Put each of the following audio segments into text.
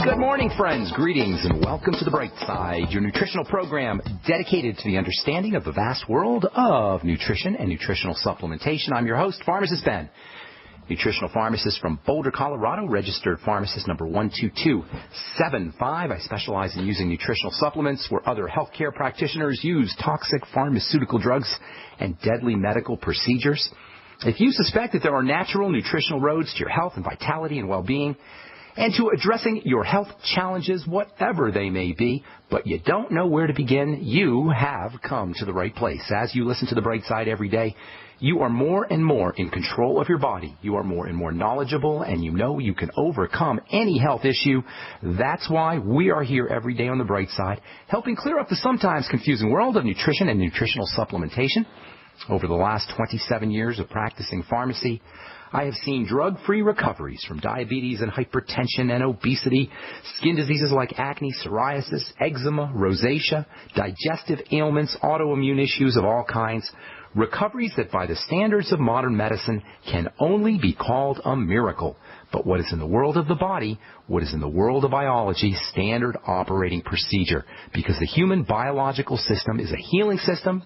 Good morning, friends. Greetings and welcome to the Brightside, your nutritional program dedicated to the understanding of the vast world of nutrition and nutritional supplementation. I'm your host, Pharmacist Ben, nutritional pharmacist from Boulder, Colorado, registered pharmacist number 12275. I specialize in using nutritional supplements where other healthcare practitioners use toxic pharmaceutical drugs and deadly medical procedures. If you suspect that there are natural nutritional roads to your health and vitality and well-being, and to addressing your health challenges, whatever they may be, but you don't know where to begin, you have come to the right place. As you listen to the Brightside every day, you are more and more in control of your body. You are more and more knowledgeable, and you know you can overcome any health issue. That's why we are here every day on the Brightside, helping clear up the sometimes confusing world of nutrition and nutritional supplementation. Over the last 27 years of practicing pharmacy, I have seen drug-free recoveries from diabetes and hypertension and obesity, skin diseases like acne, psoriasis, eczema, rosacea, digestive ailments, autoimmune issues of all kinds, recoveries that by the standards of modern medicine can only be called a miracle. But what is in the world of the body, what is in the world of biology, standard operating procedure, because the human biological system is a healing system.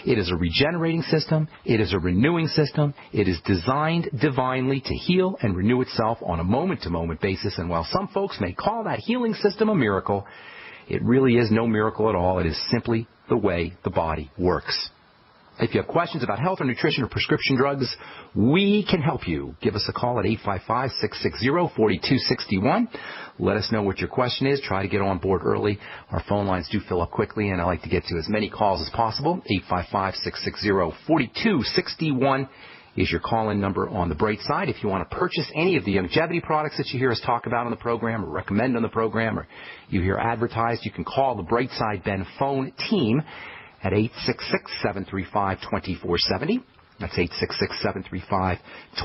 It is a regenerating system. It is a renewing system. It is designed divinely to heal and renew itself on a moment-to-moment basis. And while some folks may call that healing system a miracle, it really is no miracle at all. It is simply the way the body works. If you have questions about health or nutrition or prescription drugs, we can help you. Give us a call at 855-660-4261. Let us know what your question is. Try to get on board early. Our phone lines do fill up quickly, and I like to get to as many calls as possible. 855-660-4261 is your call-in number on the Brightside. If you want to purchase any of the longevity products that you hear us talk about on the program or recommend on the program or you hear advertised, you can call the Brightside Ben phone team at 866-735-2470. That's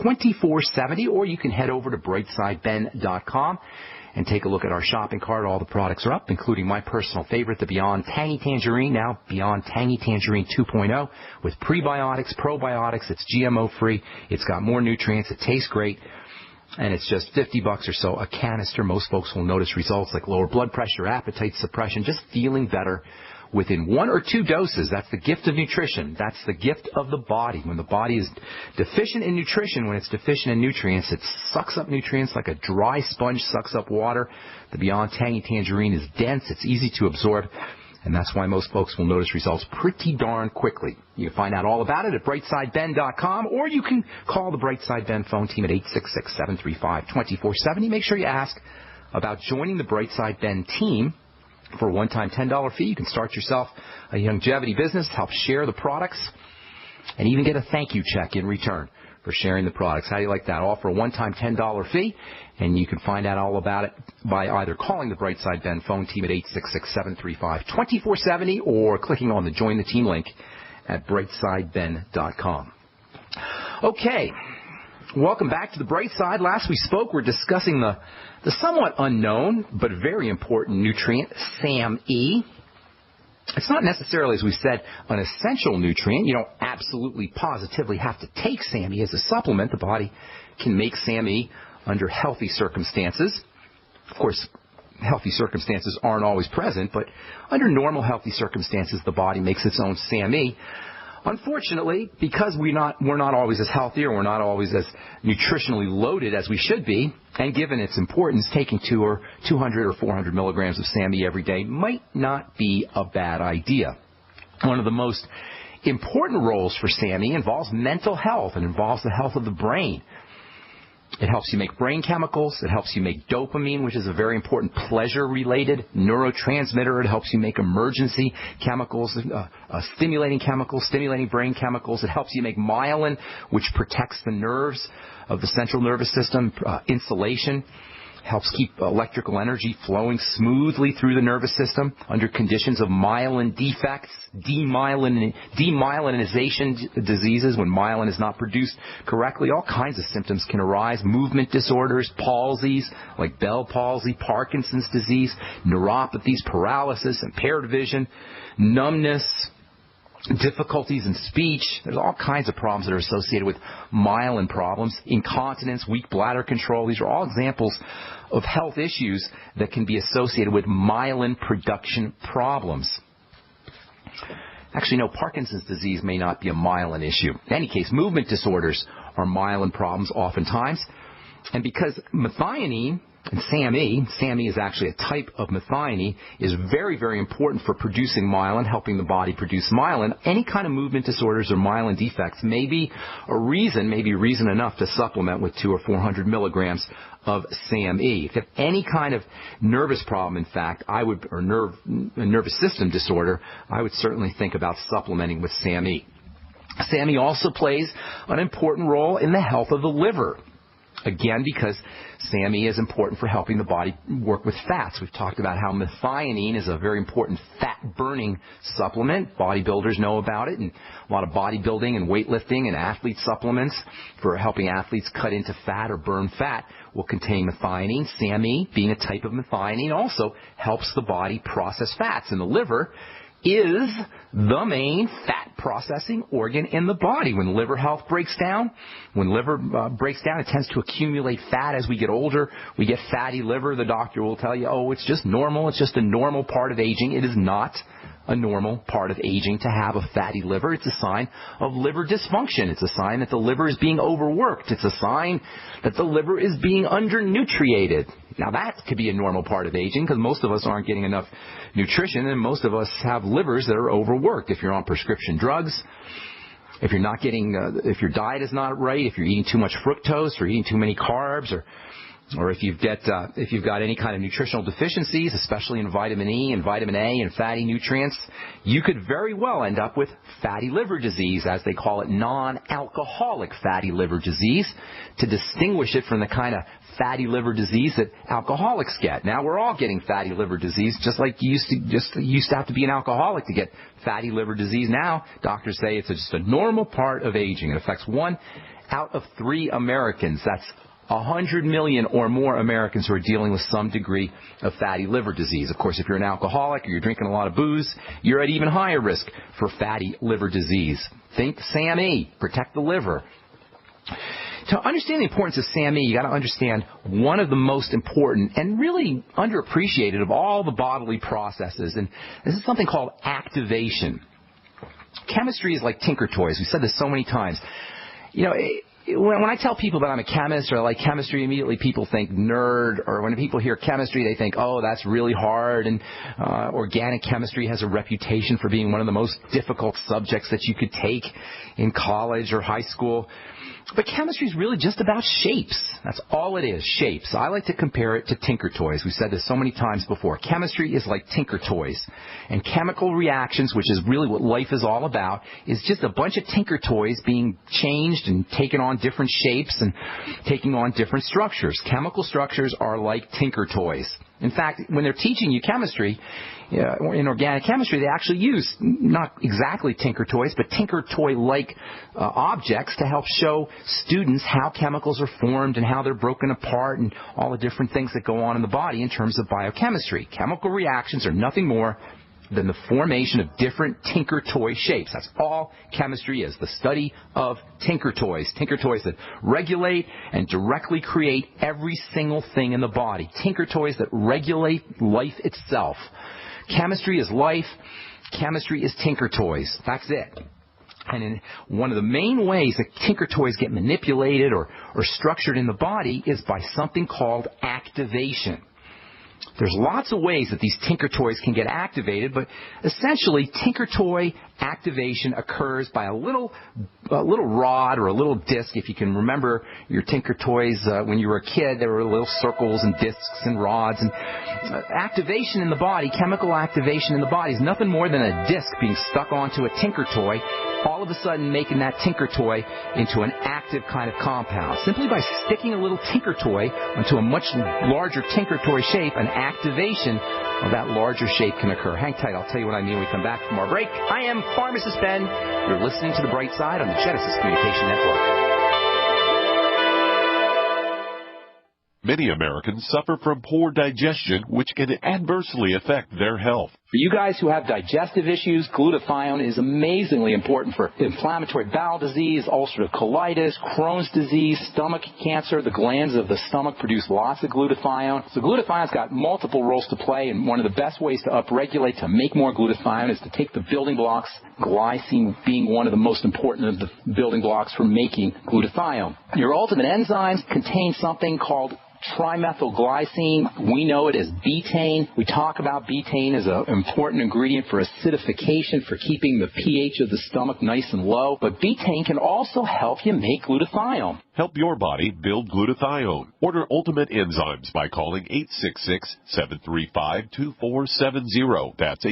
866-735-2470. Or you can head over to brightsideben.com and take a look at our shopping cart. All the products are up, including my personal favorite, the Beyond Tangy Tangerine, now Beyond Tangy Tangerine 2.0 with prebiotics, probiotics. It's GMO-free. It's got more nutrients. It tastes great. And it's just $50 or so a canister. Most folks will notice results like lower blood pressure, appetite suppression, just feeling better within 1 or 2 doses. That's the gift of nutrition. That's the gift of the body. When the body is deficient in nutrition, when it's deficient in nutrients, it sucks up nutrients like a dry sponge sucks up water. The Beyond Tangy Tangerine is dense. It's easy to absorb. And that's why most folks will notice results pretty darn quickly. You can find out all about it at brightsideben.com, or you can call the Brightside Ben phone team at 866-735-2470. Make sure you ask about joining the Brightside Ben team. For a one-time $10 fee, you can start yourself a longevity business, help share the products, and even get a thank you check in return for sharing the products. How do you like that? All for a one-time $10 fee, and you can find out all about it by either calling the Brightside Ben phone team at 866-735-2470 or clicking on the Join the Team link at brightsideben.com. Okay. Welcome back to the Brightside. Last we spoke, we're discussing the somewhat unknown but very important nutrient, SAMe. It's not necessarily, as we said, an essential nutrient. You don't absolutely positively have to take SAMe as a supplement. The body can make SAMe under healthy circumstances. Of course, healthy circumstances aren't always present, but under normal healthy circumstances, the body makes its own SAMe. Unfortunately, because we're not always as healthy or we're not always as nutritionally loaded as we should be, and given its importance, taking 200 or 400 milligrams of SAMe every day might not be a bad idea. One of the most important roles for SAMe involves mental health and involves the health of the brain. It helps you make brain chemicals. It helps you make dopamine, which is a very important pleasure-related neurotransmitter. It helps you make emergency chemicals, stimulating brain chemicals. It helps you make myelin, which protects the nerves of the central nervous system. Insulation helps keep electrical energy flowing smoothly through the nervous system under conditions of myelin defects, demyelinization diseases, when myelin is not produced correctly. All kinds of symptoms can arise. Movement disorders, palsies like Bell palsy, Parkinson's disease, neuropathies, paralysis, impaired vision, numbness, difficulties in speech. There's all kinds of problems that are associated with myelin problems. Incontinence, weak bladder control. These are all examples of health issues that can be associated with myelin production problems. Actually, no, Parkinson's disease may not be a myelin issue. In any case, movement disorders are myelin problems oftentimes. And because methionine and SAMe is actually a type of methionine, is very, very important for producing myelin, helping the body produce myelin. Any kind of movement disorders or myelin defects may be reason enough to supplement with 200 or 400 milligrams of SAMe. If you have any kind of nervous problem, in fact, nervous system disorder, I would certainly think about supplementing with SAMe. SAMe also plays an important role in the health of the liver. Again, because SAMe is important for helping the body work with fats. We've talked about how methionine is a very important fat-burning supplement. Bodybuilders know about it, and a lot of bodybuilding and weightlifting and athlete supplements for helping athletes cut into fat or burn fat will contain methionine. SAMe, being a type of methionine, also helps the body process fats. And the liver is the main fat processing organ in the body. When liver health breaks down, it tends to accumulate fat as we get older. We get fatty liver. The doctor will tell you, oh, it's just normal. It's just a normal part of aging. It is not a normal part of aging to have a fatty liver. It's a sign of liver dysfunction. It's a sign that the liver is being overworked. It's a sign that the liver is being undernutriated. Now, that could be a normal part of aging because most of us aren't getting enough nutrition, and most of us have livers that are overworked. If you're on prescription drugs, if you're not getting, if your diet is not right, if you're eating too much fructose or eating too many carbs, or if you've got any kind of nutritional deficiencies, especially in vitamin E and vitamin A and fatty nutrients, you could very well end up with fatty liver disease, as they call it, non-alcoholic fatty liver disease, to distinguish it from the kind of fatty liver disease that alcoholics get. Now, we're all getting fatty liver disease, just like you used to have to be an alcoholic to get fatty liver disease. Now, doctors say it's just a normal part of aging. It affects 1 out of 3 Americans. That's 100 million or more Americans who are dealing with some degree of fatty liver disease. Of course, if you're an alcoholic or you're drinking a lot of booze, you're at even higher risk for fatty liver disease. Think SAMe, protect the liver. To understand the importance of SAMe, you got to understand one of the most important and really underappreciated of all the bodily processes, and this is something called activation. Chemistry is like tinker toys. We've said this so many times. You know, when I tell people that I'm a chemist or I like chemistry, immediately people think nerd, or when people hear chemistry, they think, oh, that's really hard, and organic chemistry has a reputation for being one of the most difficult subjects that you could take in college or high school. But chemistry is really just about shapes. That's all it is, shapes. I like to compare it to tinker toys. We've said this so many times before. Chemistry is like tinker toys. And chemical reactions, which is really what life is all about, is just a bunch of tinker toys being changed and taken on different shapes and taking on different structures. Chemical structures are like tinker toys. In fact, when they're teaching you chemistry, in organic chemistry, they actually use not exactly tinker toys, but tinker toy-like objects to help show students how chemicals are formed and how they're broken apart and all the different things that go on in the body in terms of biochemistry. Chemical reactions are nothing more than the formation of different tinker toy shapes. That's all chemistry is, the study of tinker toys that regulate and directly create every single thing in the body, tinker toys that regulate life itself. Chemistry is life. Chemistry is tinker toys. That's it. And one of the main ways that tinker toys get manipulated or structured in the body is by something called activation. There's lots of ways that these tinker toys can get activated, but essentially tinker toy activation occurs by a little rod or a little disc. If you can remember your tinker toys when you were a kid, there were little circles and discs and rods. And activation in the body, chemical activation in the body, is nothing more than a disc being stuck onto a tinker toy, all of a sudden making that tinker toy into an active kind of compound. Simply by sticking a little tinker toy onto a much larger tinker toy shape, an activation of that larger shape can occur. Hang tight, I'll tell you what I mean when we come back from our break. I am Pharmacist Ben. You're listening to The Brightside on the Genesis Communication Network. Many Americans suffer from poor digestion, which can adversely affect their health. For you guys who have digestive issues, glutathione is amazingly important for inflammatory bowel disease, ulcerative colitis, Crohn's disease, stomach cancer. The glands of the stomach produce lots of glutathione. So glutathione's got multiple roles to play, and one of the best ways to upregulate, to make more glutathione, is to take the building blocks, glycine being one of the most important of the building blocks for making glutathione. Your ultimate enzymes contain something called trimethylglycine. We know it as betaine. We talk about betaine as an important ingredient for acidification, for keeping the pH of the stomach nice and low. But betaine can also help you make glutathione. Help your body build glutathione. Order Ultimate Enzymes by calling 866-735-2470. That's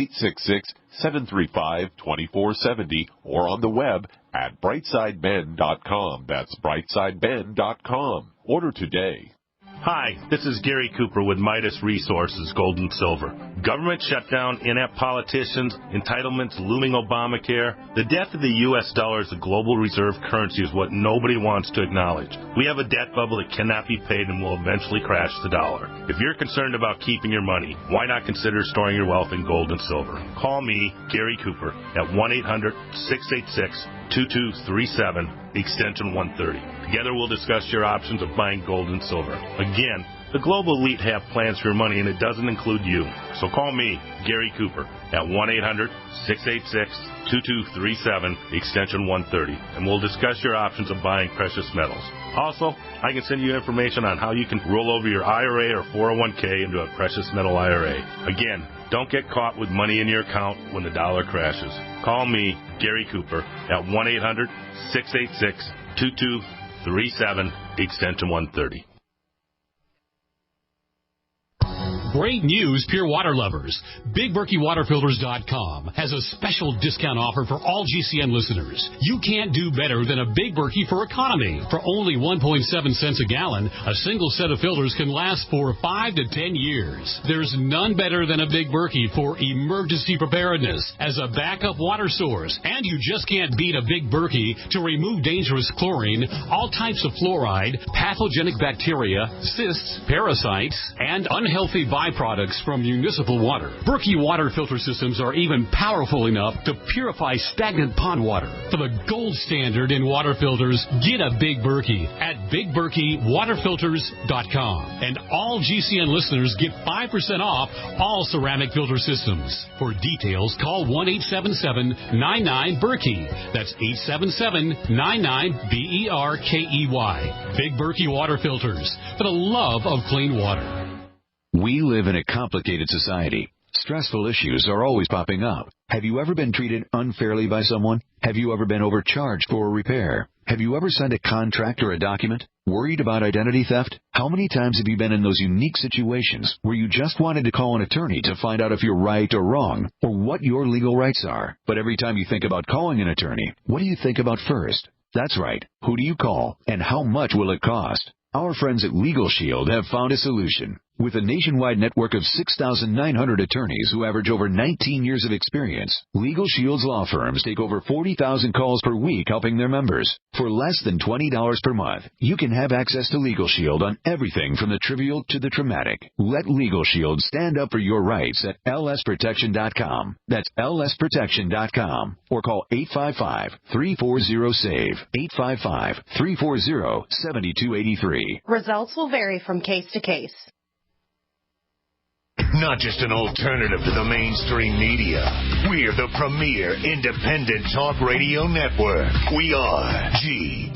866-735-2470, or on the web at brightsideben.com. That's brightsideben.com. Order today. Hi, this is Gary Cooper with Midas Resources, Gold and Silver. Government shutdown, inept politicians, entitlements, looming Obamacare. The death of the U.S. dollar as a global reserve currency is what nobody wants to acknowledge. We have a debt bubble that cannot be paid and will eventually crash the dollar. If you're concerned about keeping your money, why not consider storing your wealth in gold and silver? Call me, Gary Cooper, at 1-800-686-2237, extension 130. Together we'll discuss your options of buying gold and silver. Again, the global elite have plans for your money, and it doesn't include you. So call me, Gary Cooper, at 1-800-686-2237, extension 130, and we'll discuss your options of buying precious metals. Also, I can send you information on how you can roll over your IRA or 401k into a precious metal IRA. Again, don't get caught with money in your account when the dollar crashes. Call me, Gary Cooper, at 1-800-686-2237, extension 130. Great news, pure water lovers. BigBerkeyWaterFilters.com has a special discount offer for all GCN listeners. You can't do better than a Big Berkey for economy. For only 1.7 cents a gallon, a single set of filters can last for 5 to 10 years. There's none better than a Big Berkey for emergency preparedness as a backup water source. And you just can't beat a Big Berkey to remove dangerous chlorine, all types of fluoride, pathogenic bacteria, cysts, parasites, and unhealthy byproducts from municipal water. Berkey water filter systems are even powerful enough to purify stagnant pond water. For the gold standard in water filters, get a Big Berkey at BigBerkeyWaterFilters.com. And all GCN listeners get 5% off all ceramic filter systems. For details, call 1-877-99-BERKEY. That's 877-99-BERKEY. Big Berkey Water Filters, for the love of clean water. We live in a complicated society. Stressful issues are always popping up. Have you ever been treated unfairly by someone? Have you ever been overcharged for a repair? Have you ever signed a contract or a document? Worried about identity theft? How many times have you been in those unique situations where you just wanted to call an attorney to find out if you're right or wrong, or what your legal rights are? But every time you think about calling an attorney, what do you think about first? That's right. Who do you call, and how much will it cost? Our friends at Legal Shield have found a solution. With a nationwide network of 6,900 attorneys who average over 19 years of experience, Legal Shield's law firms take over 40,000 calls per week helping their members. For less than $20 per month, you can have access to Legal Shield on everything from the trivial to the traumatic. Let Legal Shield stand up for your rights at lsprotection.com. That's lsprotection.com. Or call 855-340-SAVE. 855-340-7283. Results will vary from case to case. Not just an alternative to the mainstream media. We're the premier independent talk radio network. We are G.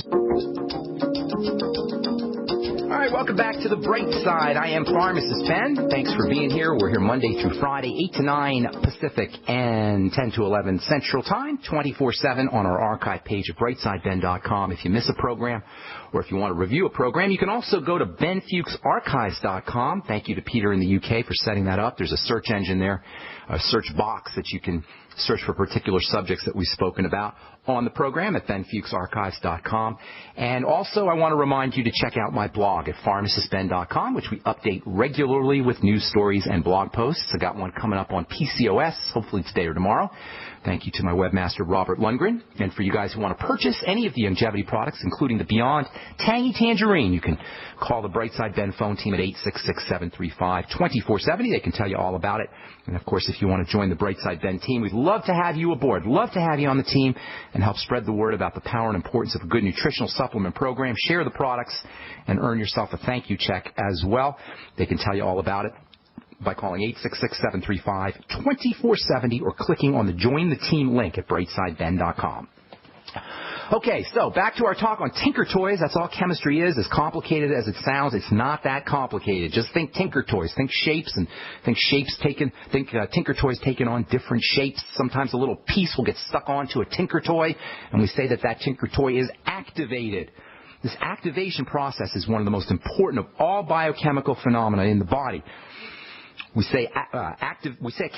All right, welcome back to the Brightside. I am Pharmacist Ben. Thanks for being here. We're here Monday through Friday, 8 to 9 Pacific and 10 to 11 Central Time, 24/7 on our archive page at brightsideben.com. If you miss a program or if you want to review a program, you can also go to benfuchsarchives.com. Thank you to Peter in the UK for setting that up. There's a search engine there, a search box that you can search for particular subjects that we've spoken about on the program at benfuchsarchives.com. And also, I want to remind you to check out my blog at pharmacistben.com, which we update regularly with news stories and blog posts. I got one coming up on PCOS, hopefully today or tomorrow. Thank you to my webmaster, Robert Lundgren. And for you guys who want to purchase any of the longevity products, including the Beyond Tangy Tangerine, you can call the Brightside Ben phone team at 866-735-2470. They can tell you all about it. And, of course, if you want to join the Brightside Ben team, we'd love to have you aboard. Love to have you on the team and help spread the word about the power and importance of a good nutritional supplement program. Share the products and earn yourself a thank you check as well. They can tell you all about it by calling 866-735-2470 or clicking on the Join the Team link at brightsideben.com. Okay, so back to our talk on Tinker Toys. That's all chemistry is. As complicated as it sounds, it's not that complicated. Just think Tinker Toys. Think shapes and think Tinker Toys taking on different shapes. Sometimes a little piece will get stuck onto a Tinker Toy, and we say that Tinker Toy is activated. This activation process is one of the most important of all biochemical phenomena in the body. We say a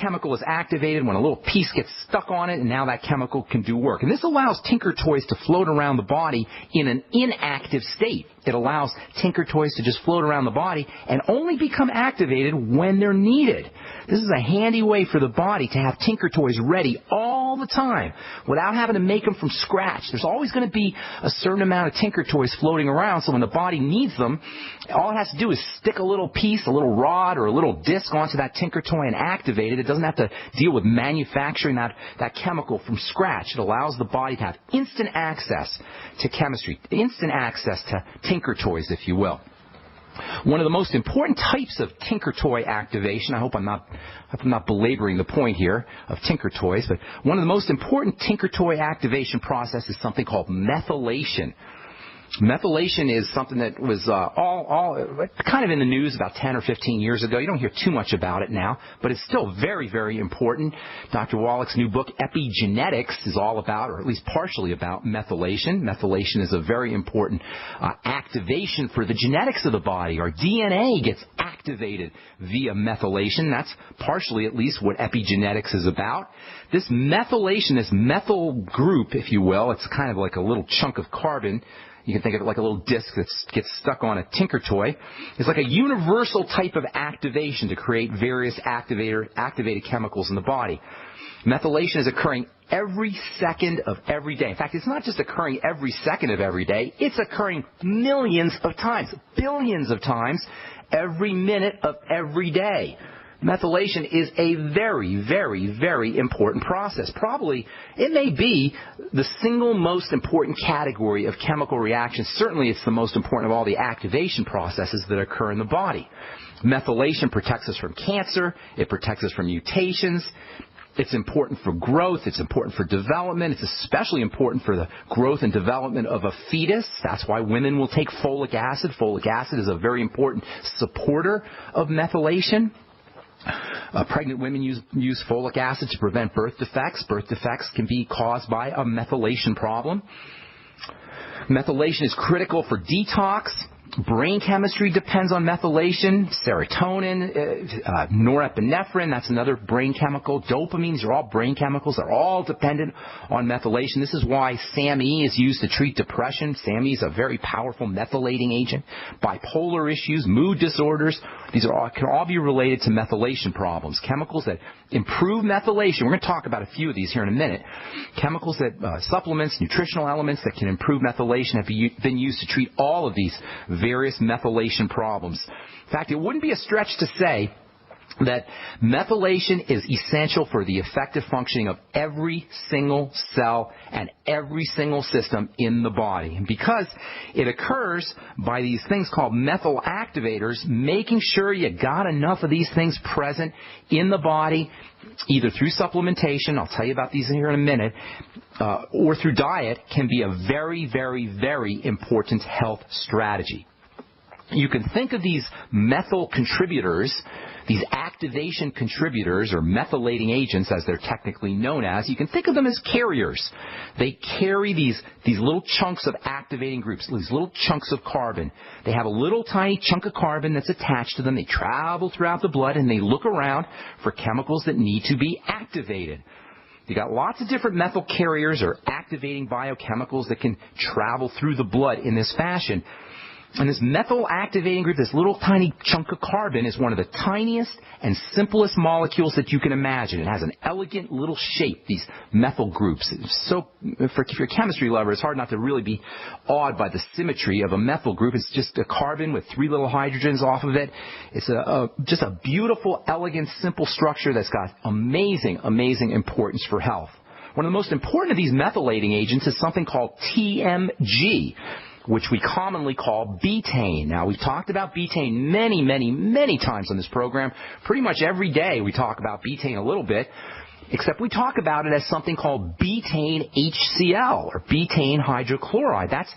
chemical is activated when a little piece gets stuck on it, and now that chemical can do work. And this allows Tinker Toys to float around the body in an inactive state. It allows Tinker Toys to just float around the body and only become activated when they're needed. This is a handy way for the body to have Tinker Toys ready all the time without having to make them from scratch. There's always going to be a certain amount of Tinker Toys floating around, so when the body needs them, all it has to do is stick a little piece, a little rod, or a little disc onto that Tinker Toy and activate it. It doesn't have to deal with manufacturing that chemical from scratch. It allows the body to have instant access to chemistry, instant access to Tinker Toys, if you will. One of the most important types of Tinker Toy activation, I hope I'm not belaboring the point here of Tinker Toys, but one of the most important Tinker Toy activation process is something called methylation. Methylation is something that was kind of in the news about 10 or 15 years ago. You don't hear too much about it now, but it's still very, very important. Dr. Wallach's new book, Epigenetics, is all about, or at least partially about, methylation. Methylation is a very important activation for the genetics of the body. Our DNA gets activated via methylation. That's partially, at least, what epigenetics is about. This methylation, this methyl group, if you will, it's kind of like a little chunk of carbon. You can think of it like a little disc that gets stuck on a Tinker Toy. It's like a universal type of activation to create various activated chemicals in the body. Methylation is occurring every second of every day. In fact, it's not just occurring every second of every day. It's occurring millions of times, billions of times, every minute of every day. Methylation is a very, very, very important process. Probably, it may be the single most important category of chemical reactions. Certainly, it's the most important of all the activation processes that occur in the body. Methylation protects us from cancer. It protects us from mutations. It's important for growth. It's important for development. It's especially important for the growth and development of a fetus. That's why women will take folic acid. Folic acid is a very important supporter of methylation. Pregnant women use folic acid to prevent birth defects. Birth defects can be caused by a methylation problem. Methylation is critical for detox. Brain chemistry depends on methylation. Serotonin, norepinephrine, that's another brain chemical. Dopamine, these are all brain chemicals. They're all dependent on methylation. This is why SAMe is used to treat depression. SAMe is a very powerful methylating agent. Bipolar issues, mood disorders, these can all be related to methylation problems. Chemicals that improve methylation. We're going to talk about a few of these here in a minute. Chemicals that, supplements, nutritional elements that can improve methylation have been used to treat all of these various methylation problems. In fact, it wouldn't be a stretch to say that methylation is essential for the effective functioning of every single cell and every single system in the body. And because it occurs by these things called methyl activators, making sure you got enough of these things present in the body, either through supplementation, I'll tell you about these here in a minute, or through diet, can be a very, very, very important health strategy. You can think of these methyl contributors, these activation contributors, or methylating agents as they're technically known as, you can think of them as carriers. They carry these little chunks of activating groups, these little chunks of carbon. They have a little tiny chunk of carbon that's attached to them. They travel throughout the blood and they look around for chemicals that need to be activated. You got lots of different methyl carriers or activating biochemicals that can travel through the blood in this fashion. And this methyl activating group, this little tiny chunk of carbon, is one of the tiniest and simplest molecules that you can imagine. It has an elegant little shape, these methyl groups. So, if you're a chemistry lover, it's hard not to really be awed by the symmetry of a methyl group. It's just a carbon with 3 little hydrogens off of it. It's just a beautiful, elegant, simple structure that's got amazing, amazing importance for health. One of the most important of these methylating agents is something called TMG, which we commonly call betaine. Now, we've talked about betaine many, many, many times on this program. Pretty much every day we talk about betaine a little bit, except we talk about it as something called betaine HCl, or betaine hydrochloride. That's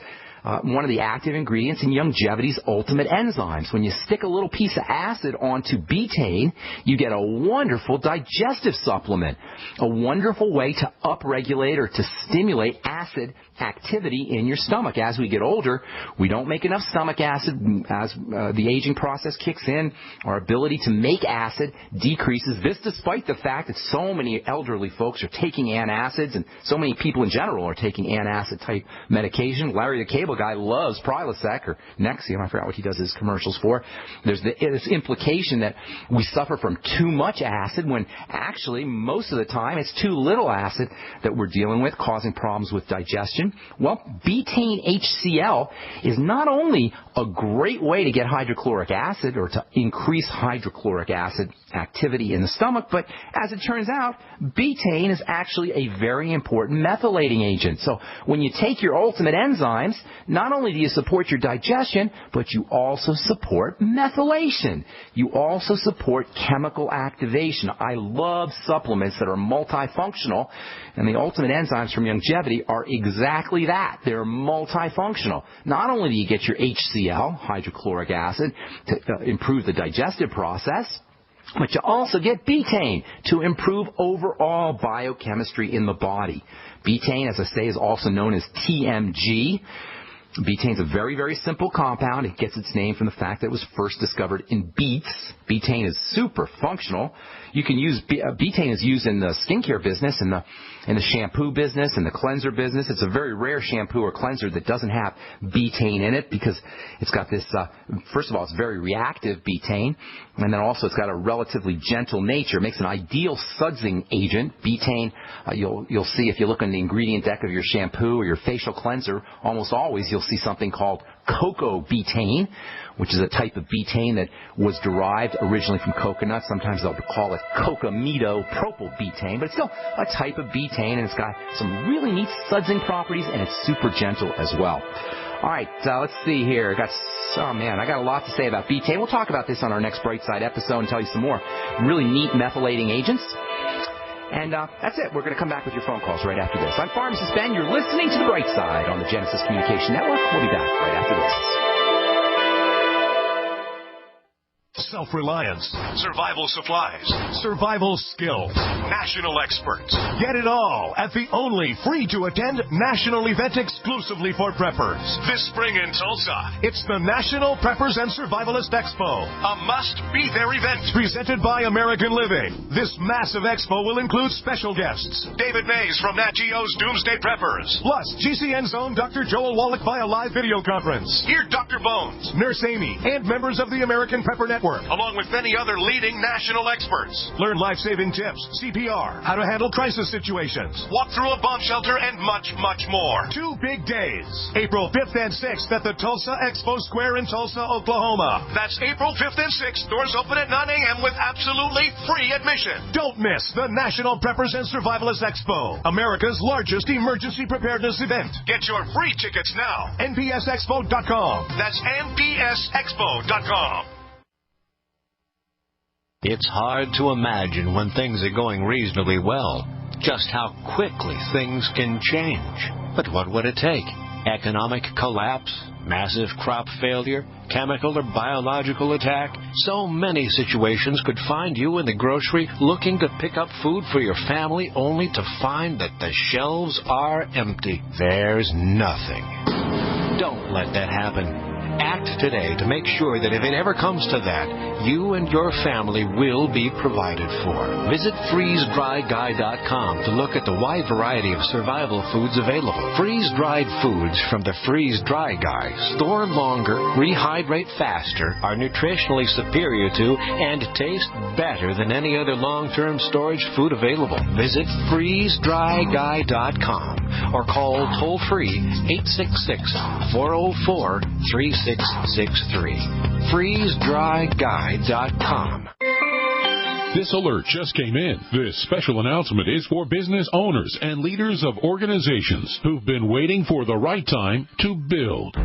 one of the active ingredients in Youngevity's ultimate enzymes. When you stick a little piece of acid onto betaine, you get a wonderful digestive supplement, a wonderful way to upregulate or to stimulate acid activity in your stomach. As we get older, we don't make enough stomach acid. As the aging process kicks in, our ability to make acid decreases. This despite the fact that so many elderly folks are taking antacids, and so many people in general are taking antacid type medication. Larry the Cable Guy loves Prilosec or Nexium. I forgot what he does his commercials for. There's this implication that we suffer from too much acid, when actually most of the time it's too little acid that we're dealing with, causing problems with digestion. Well, betaine HCl is not only a great way to get hydrochloric acid or to increase hydrochloric acid activity in the stomach, but as it turns out, betaine is actually a very important methylating agent. So when you take your ultimate enzymes, not only do you support your digestion, but you also support methylation. You also support chemical activation. I love supplements that are multifunctional, and the ultimate enzymes from Youngevity are exactly that. They're multifunctional. Not only do you get your HCl, hydrochloric acid, to improve the digestive process, but you also get betaine to improve overall biochemistry in the body. Betaine, as I say, is also known as TMG. Betaine is a very, very simple compound. It gets its name from the fact that it was first discovered in beets. Betaine is super functional. You can use betaine is used in the skincare business, in the shampoo business, in the cleanser business. It's a very rare shampoo or cleanser that doesn't have betaine in it, because it's got this. First of all, it's very reactive betaine, and then also it's got a relatively gentle nature. It makes an ideal sudsing agent. Betaine, you'll see if you look on the ingredient deck of your shampoo or your facial cleanser, almost always you'll see something called cocoa betaine, which is a type of betaine that was derived originally from coconut. Sometimes they'll call it cocamidopropyl betaine, but it's still a type of betaine, and it's got some really neat sudsing properties, and it's super gentle as well. All right, let's see here. I got a lot to say about betaine. We'll talk about this on our next Brightside episode and tell you some more really neat methylating agents. And that's it. We're going to come back with your phone calls right after this. I'm Pharmacist Ben. You're listening to The Bright Side on the Genesis Communication Network. We'll be back right after this. Self-reliance, survival supplies, survival skills, national experts. Get it all at the only free-to-attend national event exclusively for preppers. This spring in Tulsa, it's the National Preppers and Survivalist Expo, a must-be-there event presented by American Living. This massive expo will include special guests, David Mays from Nat Geo's Doomsday Preppers, plus GCN's own Dr. Joel Wallach via live video conference. Hear Dr. Bones, Nurse Amy, and members of the American Prepper Network, along with many other leading national experts. Learn life-saving tips, CPR, how to handle crisis situations, walk through a bomb shelter, and much, much more. 2 big days, April 5th and 6th at the Tulsa Expo Square in Tulsa, Oklahoma. That's April 5th and 6th. Doors open at 9 a.m. with absolutely free admission. Don't miss the National Preppers and Survivalists Expo, America's largest emergency preparedness event. Get your free tickets now. NPSExpo.com. That's NPSExpo.com. It's hard to imagine when things are going reasonably well, just how quickly things can change. But what would it take? Economic collapse? Massive crop failure? Chemical or biological attack? So many situations could find you in the grocery looking to pick up food for your family, only to find that the shelves are empty. There's nothing. Don't let that happen. Act today to make sure that if it ever comes to that, you and your family will be provided for. Visit freeze-dry-guy.com to look at the wide variety of survival foods available. Freeze-dried foods from the Freeze-Dry Guy store longer, rehydrate faster, are nutritionally superior to, and taste better than any other long-term storage food available. Visit freeze-dry-guy.com or call toll-free 866-404-3663. freeze-dry-guy.com. This alert just came in. This special announcement is for business owners and leaders of organizations who've been waiting for the right time to build.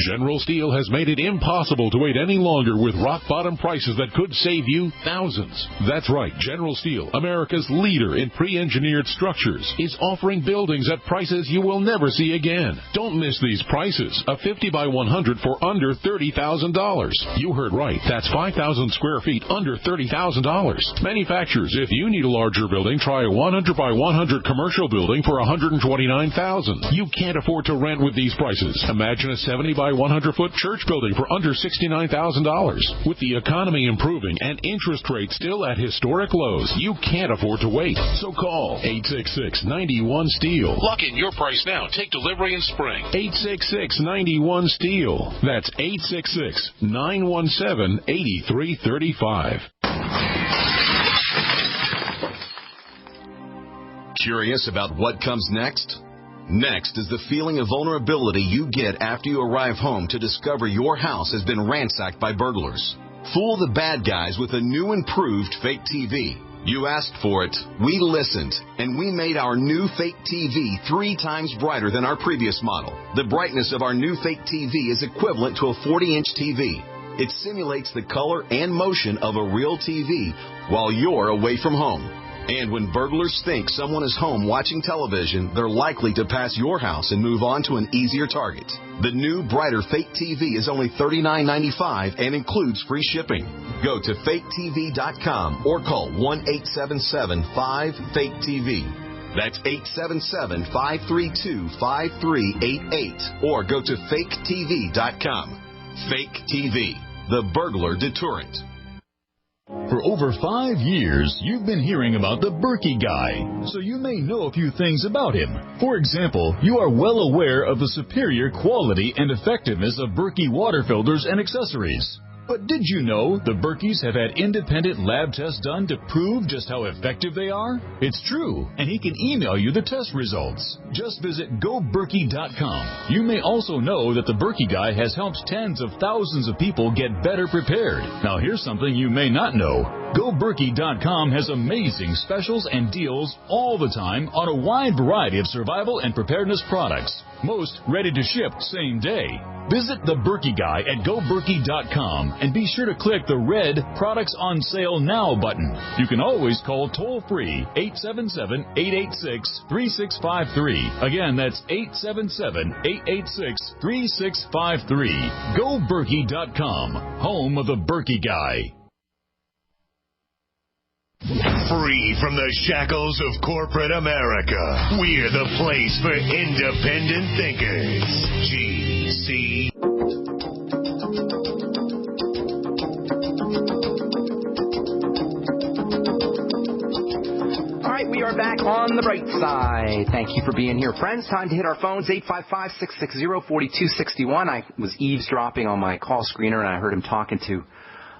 General Steel has made it impossible to wait any longer with rock-bottom prices that could save you thousands. That's right. General Steel, America's leader in pre-engineered structures, is offering buildings at prices you will never see again. Don't miss these prices. A 50 by 100 for under $30,000. You heard right. That's 5,000 square feet under $30,000. Manufacturers, if you need a larger building, try a 100 by 100 commercial building for $129,000. You can't afford to rent with these prices. Imagine a 70 by 100-foot church building for under $69,000. With the economy improving and interest rates still at historic lows, you can't afford to wait. So call 866-91-STEEL. Lock in your price now. Take delivery in spring. 866-91-STEEL. That's 866-917-8335. Curious about what comes next? Next is the feeling of vulnerability you get after you arrive home to discover your house has been ransacked by burglars. Fool the bad guys with a new improved fake TV. You asked for it, we listened, and we made our new fake TV 3 times brighter than our previous model. The brightness of our new fake TV is equivalent to a 40-inch TV. It simulates the color and motion of a real TV while you're away from home. And when burglars think someone is home watching television, they're likely to pass your house and move on to an easier target. The new, brighter Fake TV is only $39.95 and includes free shipping. Go to faketv.com or call 1-877-5-FAKE-TV. That's 877-532-5388. Or go to faketv.com. Fake TV, the burglar deterrent. For over 5 years, you've been hearing about the Berkey Guy, so you may know a few things about him. For example, you are well aware of the superior quality and effectiveness of Berkey water filters and accessories. But did you know the Berkeys have had independent lab tests done to prove just how effective they are? It's true, and he can email you the test results. Just visit GoBerkey.com. You may also know that the Berkey Guy has helped tens of thousands of people get better prepared. Now here's something you may not know. GoBerkey.com has amazing specials and deals all the time on a wide variety of survival and preparedness products. Most ready to ship same day. Visit the Berkey Guy at GoBerkey.com and be sure to click the red Products on Sale Now button. You can always call toll-free 877-886-3653. Again, that's 877-886-3653. GoBerkey.com, home of the Berkey Guy. Free from the shackles of corporate America, we're the place for independent thinkers. GC. All right, we are back on the bright side. Thank you for being here, friends. Time to hit our phones, 855-660-4261. I was eavesdropping on my call screener, and I heard him talking to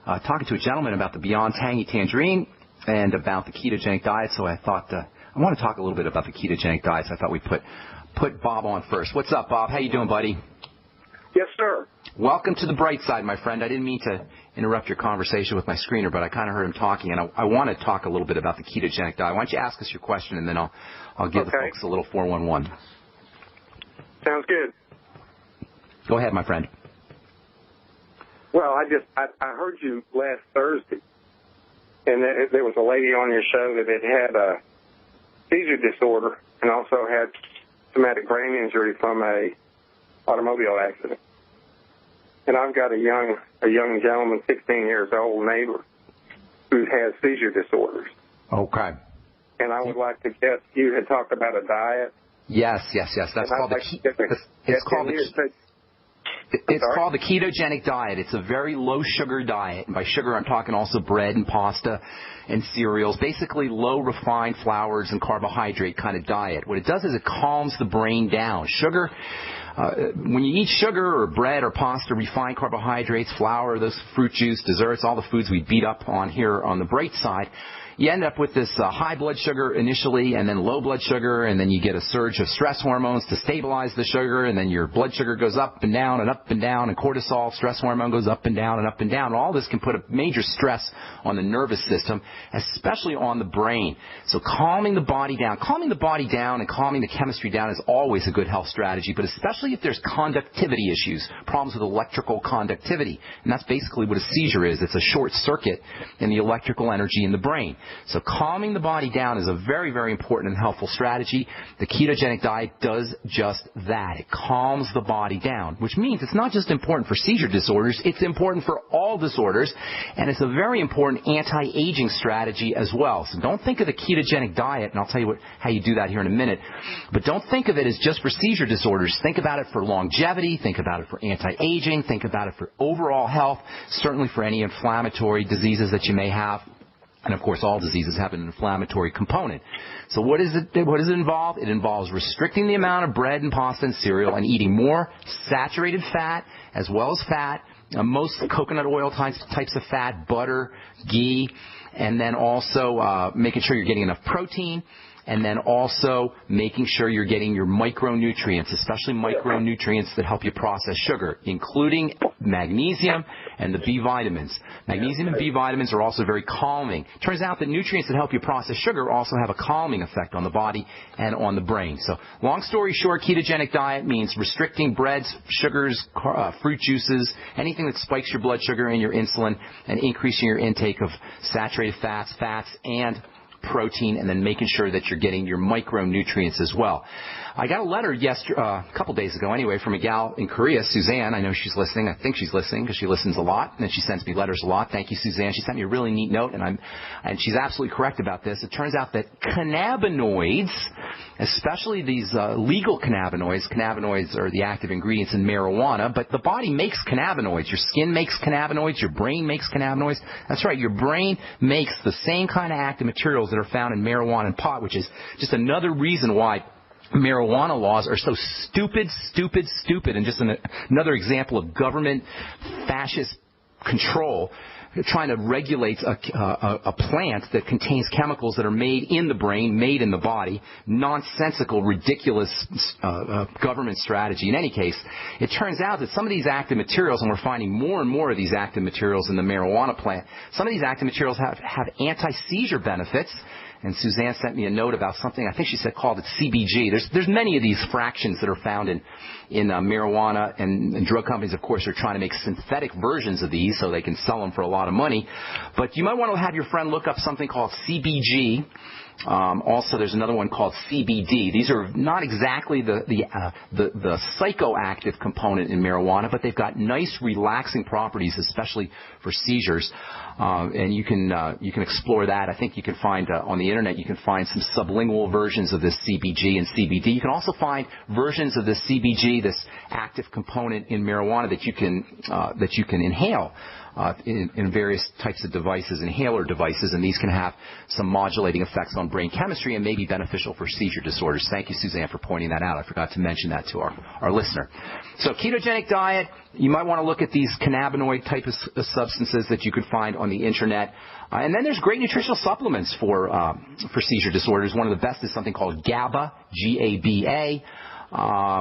a gentleman about the Beyond Tangy Tangerine and about the ketogenic diet, so I thought I want to talk a little bit about the ketogenic diet, so I thought we'd put Bob on first. What's up, Bob? How you doing, buddy? Yes, sir. Welcome to the bright side, my friend. I didn't mean to interrupt your conversation with my screener, but I kind of heard him talking, and I want to talk a little bit about the ketogenic diet. Why don't you ask us your question, and then I'll give the folks a little 411. Sounds good. Go ahead, my friend. Well, I heard you last Thursday. And there was a lady on your show that had a seizure disorder and also had traumatic brain injury from a automobile accident. And I've got a young gentleman, 16 years old, neighbor, who has seizure disorders. Okay. And I would like to guess you had talked about a diet. Yes. That's called It's called the ketogenic diet. It's a very low-sugar diet. And by sugar, I'm talking also bread and pasta and cereals, basically low refined flours and carbohydrate kind of diet. What it does is it calms the brain down. Sugar, when you eat sugar or bread or pasta, refined carbohydrates, flour, those fruit juice, desserts, all the foods we beat up on here on the Brightside, you end up with this high blood sugar initially and then low blood sugar, and then you get a surge of stress hormones to stabilize the sugar, and then your blood sugar goes up and down and up and down, and cortisol, stress hormone, goes up and down and up and down. All this can put a major stress on the nervous system, especially on the brain. So calming the body down and calming the chemistry down is always a good health strategy, but especially if there's conductivity issues, problems with electrical conductivity. And that's basically what a seizure is. It's a short circuit in the electrical energy in the brain. So calming the body down is a very, very important and helpful strategy. The ketogenic diet does just that. It calms the body down, which means it's not just important for seizure disorders, it's important for all disorders, and it's a very important anti-aging strategy as well. So don't think of the ketogenic diet, and I'll tell you how you do that here in a minute, but don't think of it as just for seizure disorders. Think about it for longevity, think about it for anti-aging, think about it for overall health, certainly for any inflammatory diseases that you may have. And, of course, all diseases have an inflammatory component. So what does it involve? It involves restricting the amount of bread and pasta and cereal and eating more saturated fat as well as fat, most coconut oil types of fat, butter, ghee, and then also making sure you're getting enough protein, and then also making sure you're getting your micronutrients, especially micronutrients that help you process sugar, including magnesium and the B vitamins. Magnesium and B vitamins are also very calming. Turns out that nutrients that help you process sugar also have a calming effect on the body and on the brain. So long story short, ketogenic diet means restricting breads, sugars, fruit juices, anything that spikes your blood sugar and your insulin, and increasing your intake of saturated fats, and protein, and then making sure that you're getting your micronutrients as well. I got a letter a couple days ago anyway from a gal in Korea, Suzanne. I know she's listening. I think she's listening because she listens a lot, and she sends me letters a lot. Thank you, Suzanne. She sent me a really neat note, and she's absolutely correct about this. It turns out that cannabinoids, especially these legal cannabinoids are the active ingredients in marijuana, but the body makes cannabinoids. Your skin makes cannabinoids. Your brain makes cannabinoids. That's right. Your brain makes the same kind of active materials that are found in marijuana and pot, which is just another reason why marijuana laws are so stupid, and just another example of government fascist control trying to regulate a plant that contains chemicals that are made in the brain, made in the body. Nonsensical, ridiculous government strategy. In any case, it turns out that some of these active materials, and we're finding more and more of these active materials in the marijuana plant, some of these active materials have anti-seizure benefits. And Suzanne sent me a note about something, I think she said called it CBG. There's many of these fractions that are found in marijuana, and drug companies, of course, are trying to make synthetic versions of these so they can sell them for a lot of money. But you might want to have your friend look up something called CBG. Also, there's another one called CBD. These are not exactly the psychoactive component in marijuana, but they've got nice relaxing properties, especially for seizures. And you can explore that. I think you can find on the internet, you can find some sublingual versions of this CBG and CBD. You can also find versions of this CBG, this active component in marijuana that you can inhale. In various types of devices, inhaler devices, and these can have some modulating effects on brain chemistry and may be beneficial for seizure disorders. Thank you, Suzanne, for pointing that out. I forgot to mention that to our listener. So ketogenic diet, you might want to look at these cannabinoid type of substances that you could find on the internet. And then there's great nutritional supplements for seizure disorders. One of the best is something called GABA, G-A-B-A.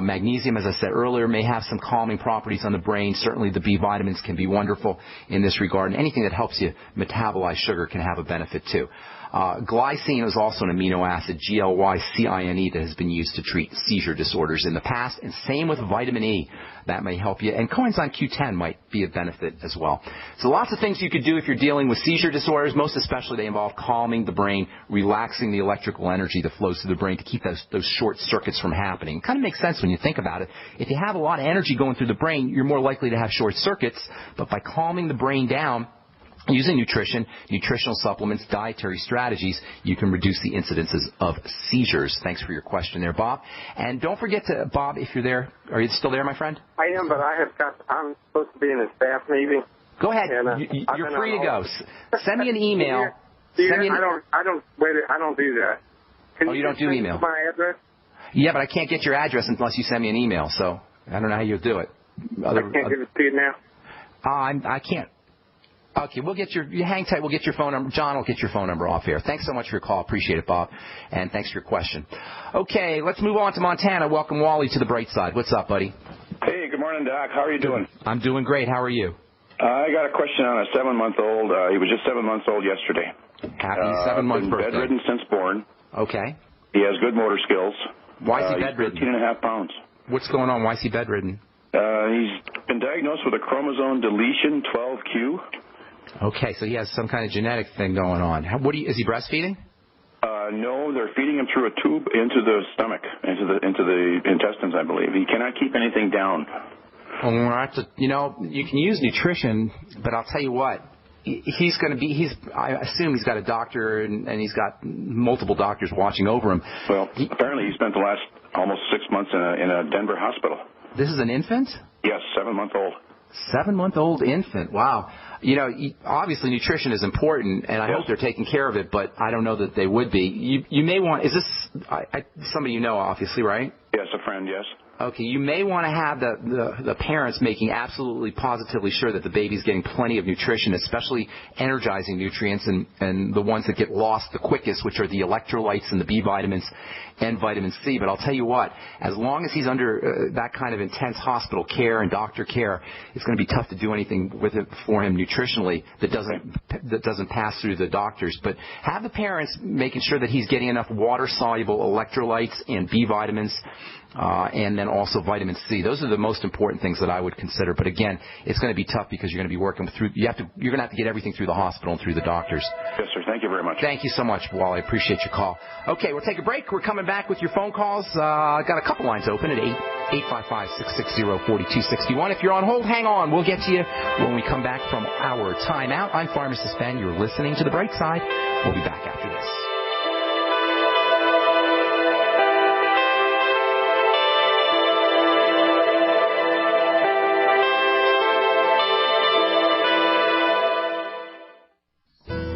Magnesium, as I said earlier, may have some calming properties on the brain. Certainly the B vitamins can be wonderful in this regard. And anything that helps you metabolize sugar can have a benefit too. Glycine is also an amino acid, Glycine, that has been used to treat seizure disorders in the past. And same with vitamin E. That may help you. And coenzyme Q10 might be a benefit as well. So lots of things you could do if you're dealing with seizure disorders. Most especially they involve calming the brain, relaxing the electrical energy that flows through the brain to keep those short circuits from happening. It kind of makes sense when you think about it. If you have a lot of energy going through the brain, you're more likely to have short circuits. But by calming the brain down, Using nutritional supplements, dietary strategies, you can reduce the incidences of seizures. Thanks for your question there, Bob. And don't forget to, Bob, if you're there, are you still there, my friend? I am, but I'm supposed to be in a staff meeting. Go ahead. And, you're free to go. Send me an email. I don't do that. You don't do email? My address? Yeah, but I can't get your address unless you send me an email, so I don't know how you'll do it. I can't give it to you now? I can't. Okay, you hang tight. We'll get your phone number. John will get your phone number off here. Thanks so much for your call. Appreciate it, Bob. And thanks for your question. Okay, let's move on to Montana. Welcome Wally to the Brightside. What's up, buddy? Hey, good morning, Doc. How are you doing? I'm doing great. How are you? I got a question on a 7-month-old. He was just 7 months old yesterday. Happy 7-month birthday. Bedridden since born. Okay. He has good motor skills. Why is he bedridden? He's 13.5 pounds. What's going on? Why is he bedridden? He's been diagnosed with a chromosome deletion 12q. Okay, so he has some kind of genetic thing going on. Is he breastfeeding? No, they're feeding him through a tube into the stomach, into the intestines, I believe. He cannot keep anything down. Well, you can use nutrition, but I'll tell you what. I assume he's got a doctor and he's got multiple doctors watching over him. Well, apparently he spent the last almost 6 months in a Denver hospital. This is an infant? Yes, 7-month-old. 7-month-old infant. Wow. Obviously nutrition is important, and I hope they're taking care of it, but I don't know that they would be. You may want, is this somebody you know, obviously, right? Yes, a friend, yes. Okay, you may want to have the parents making absolutely positively sure that the baby's getting plenty of nutrition, especially energizing nutrients and the ones that get lost the quickest, which are the electrolytes and the B vitamins and vitamin C. But I'll tell you what, as long as he's under that kind of intense hospital care and doctor care, it's going to be tough to do anything with it for him nutritionally that doesn't pass through the doctors. But have the parents making sure that he's getting enough water-soluble electrolytes and B vitamins, and then also vitamin C. Those are the most important things that I would consider. But again, it's going to be tough because you're going to be working through. You're going to have to get everything through the hospital and through the doctors. Yes, sir. Thank you very much. Thank you so much, Wally. I appreciate your call. Okay, we'll take a break. We're coming back with your phone calls. I've got a couple lines open at 855-660-4261. If you're on hold, hang on. We'll get to you when we come back from our timeout. I'm Pharmacist Ben. You're listening to The Bright Side. We'll be back after this.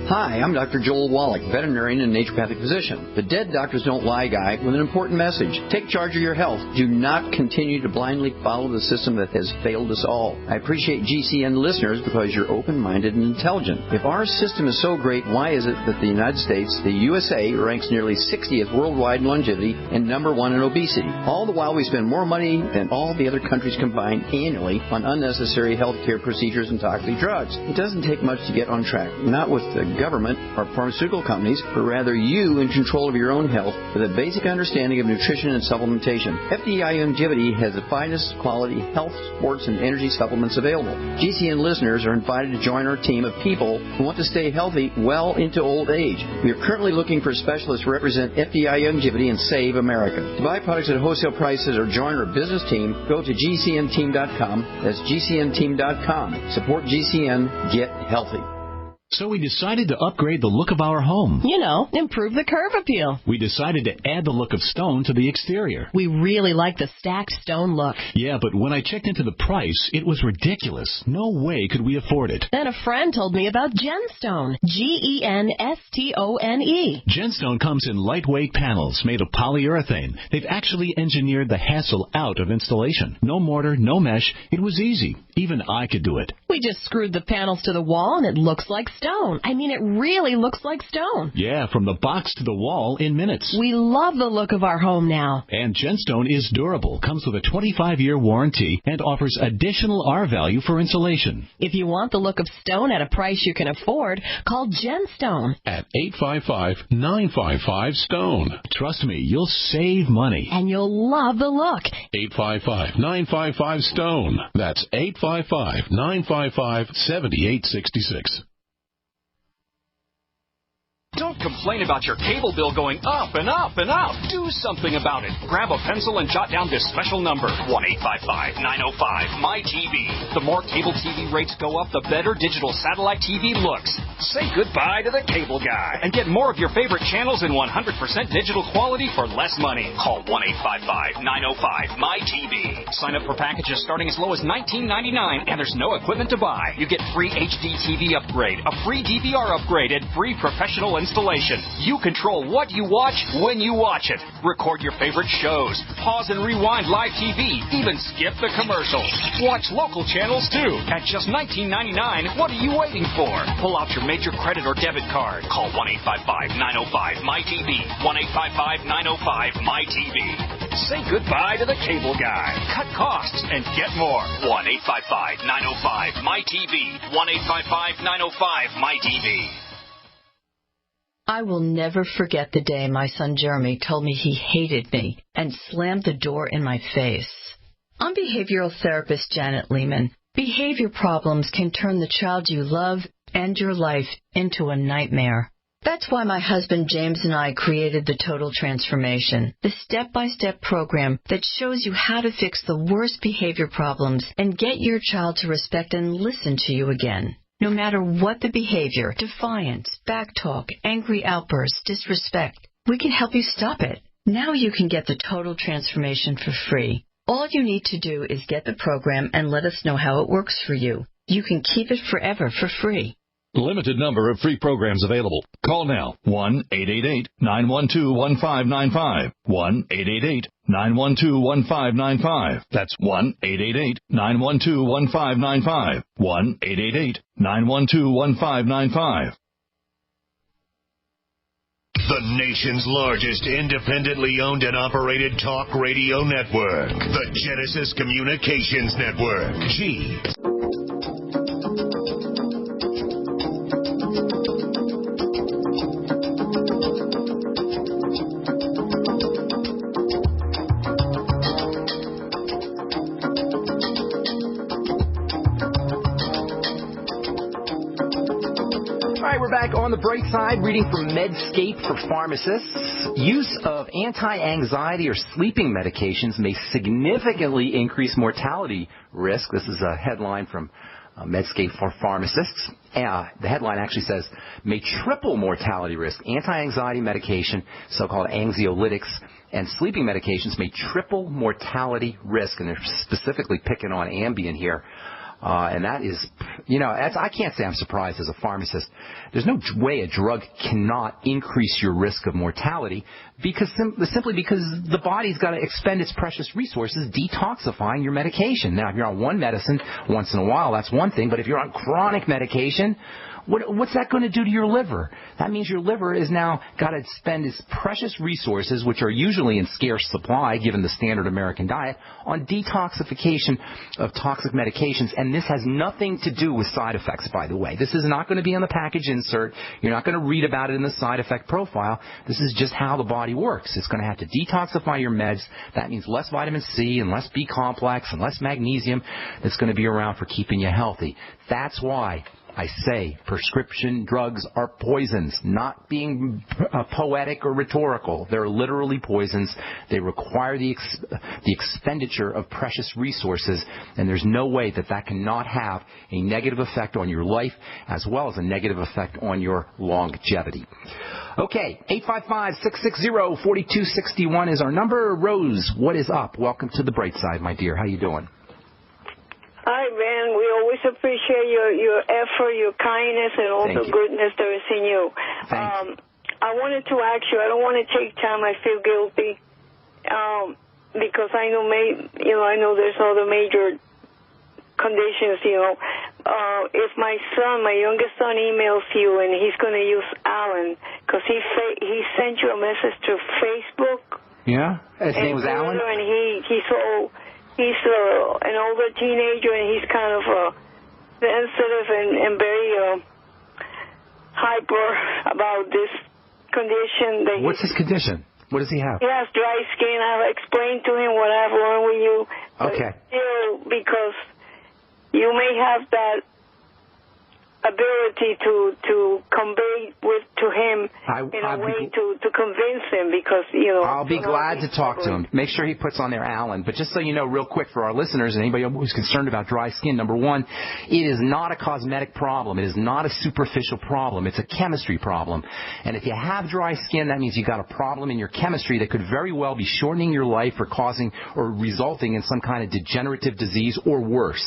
Hi, I'm Dr. Joel Wallach, veterinarian and naturopathic physician. The Dead Doctors Don't Lie guy with an important message. Take charge of your health. Do not continue to blindly follow the system that has failed us all. I appreciate GCN listeners because you're open-minded and intelligent. If our system is so great, why is it that the United States, the USA, ranks nearly 60th worldwide in longevity and number 1 in obesity? All the while we spend more money than all the other countries combined annually on unnecessary healthcare procedures and toxic drugs. It doesn't take much to get on track. Not with the government or pharmaceutical companies, but rather you in control of your own health with a basic understanding of nutrition and supplementation. FDI Longevity has the finest quality health, sports, and energy supplements available. GCN listeners are invited to join our team of people who want to stay healthy well into old age. We are currently looking for specialists to represent FDI Longevity and Save America. To buy products at wholesale prices or join our business team, go to GCNteam.com. That's GCNteam.com. Support GCN. Get healthy. So we decided to upgrade the look of our home. Improve the curb appeal. We decided to add the look of stone to the exterior. We really like the stacked stone look. Yeah, but when I checked into the price, it was ridiculous. No way could we afford it. Then a friend told me about Genstone. Genstone. Genstone comes in lightweight panels made of polyurethane. They've actually engineered the hassle out of installation. No mortar, no mesh. It was easy. Even I could do it. We just screwed the panels to the wall and it looks like stone. I mean, it really looks like stone. Yeah, from the box to the wall in minutes. We love the look of our home now. And Genstone is durable, comes with a 25-year warranty, and offers additional R value for insulation. If you want the look of stone at a price you can afford, call Genstone at 855-955-STONE. Trust me, you'll save money. And you'll love the look. 855-955-STONE. That's 855-955-7866. Don't complain about your cable bill going up and up and up. Do something about it. Grab a pencil and jot down this special number, 1-855-905-MY-TV. The more cable TV rates go up, the better digital satellite TV looks. Say goodbye to the cable guy and get more of your favorite channels in 100% digital quality for less money. Call 1-855-905-MY-TV. Sign up for packages starting as low as $19.99, and there's no equipment to buy. You get free HD TV upgrade, a free DVR upgrade, and free professional installation. You control what you watch when you watch it. Record your favorite shows, pause and rewind live TV, even skip the commercials. Watch local channels too. At just $19.99, what are you waiting for? Pull out your major credit or debit card. Call 1-855-905-MY-TV. 1-855-905-MY-TV. Say goodbye to the cable guy. Cut costs and get more. 1-855-905-MY-TV. 1-855-905-MY-TV. I will never forget the day my son Jeremy told me he hated me and slammed the door in my face. I'm behavioral therapist Janet Lehman. Behavior problems can turn the child you love and your life into a nightmare. That's why my husband James and I created the Total Transformation, the step-by-step program that shows you how to fix the worst behavior problems and get your child to respect and listen to you again. No matter what the behavior, defiance, backtalk, angry outbursts, disrespect, we can help you stop it. Now you can get the Total Transformation for free. All you need to do is get the program and let us know how it works for you. You can keep it forever for free. Limited number of free programs available. Call now. 1-888-912-1595. 1-888-912-1595. That's 1-888-912-1595. 1-888-912-1595. The nation's largest independently owned and operated talk radio network. The Genesis Communications Network. G. We're back on the Brightside, reading from Medscape for pharmacists. Use of anti-anxiety or sleeping medications may significantly increase mortality risk. This is a headline from Medscape for pharmacists. The headline actually says, may triple mortality risk. Anti-anxiety medication, so-called anxiolytics, and sleeping medications may triple mortality risk. And they're specifically picking on Ambien here. And that is, I can't say I'm surprised as a pharmacist. There's no way a drug cannot increase your risk of mortality simply because the body's got to expend its precious resources detoxifying your medication. Now, if you're on one medicine once in a while, that's one thing. But if you're on chronic medication, what's that going to do to your liver? That means your liver is now got to spend its precious resources, which are usually in scarce supply given the standard American diet, on detoxification of toxic medications. And this has nothing to do with side effects, by the way. This is not going to be on the package insert. You're not going to read about it in the side effect profile. This is just how the body works. It's going to have to detoxify your meds. That means less vitamin C and less B complex and less magnesium that's going to be around for keeping you healthy. That's why I say prescription drugs are poisons, not being poetic or rhetorical. They're literally poisons. They require the expenditure of precious resources, and there's no way that cannot have a negative effect on your life as well as a negative effect on your longevity. Okay, 855-660-4261 is our number. Rose, what is up? Welcome to the Brightside, my dear. How you doing? Hi, Ben. We always appreciate your effort, your kindness, and all the goodness there is in you. I wanted to ask you, I don't want to take time. I feel guilty because I know there's other major conditions, if my youngest son emails you and he's going to use Alan because he sent you a message to Facebook. Yeah? His name was Alan? And he's an older teenager, and he's kind of sensitive and very hyper about this condition. What's his condition? What does he have? He has dry skin. I've explained to him what I've learned with you. Okay. Still, because you may have that ability to convey to him in a way to convince him because, I'll be glad to talk to him. Make sure he puts on there Alan. But just so you know real quick for our listeners and anybody who's concerned about dry skin, number one, it is not a cosmetic problem. It is not a superficial problem. It's a chemistry problem. And if you have dry skin, that means you've got a problem in your chemistry that could very well be shortening your life or causing or resulting in some kind of degenerative disease or worse.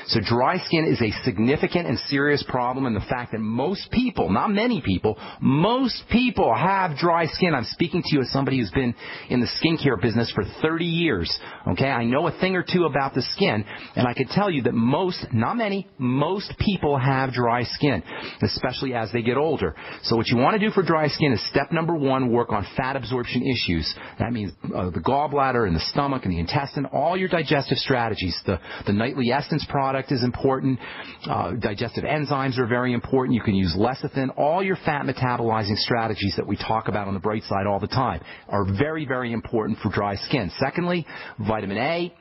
So dry skin is a significant and serious problem, and the fact that most people, not many people, most people have dry skin. I'm speaking to you as somebody who's been in the skincare business for 30 years. Okay, I know a thing or two about the skin, and I can tell you that most, not many, most people have dry skin, especially as they get older. So what you want to do for dry skin is step number one, work on fat absorption issues. That means the gallbladder and the stomach and the intestine, all your digestive strategies. The nightly essence product is important. Digestive enzymes are very important. You can use lecithin. All your fat metabolizing strategies that we talk about on the Brightside all the time are very, very important for dry skin. Secondly, vitamin A,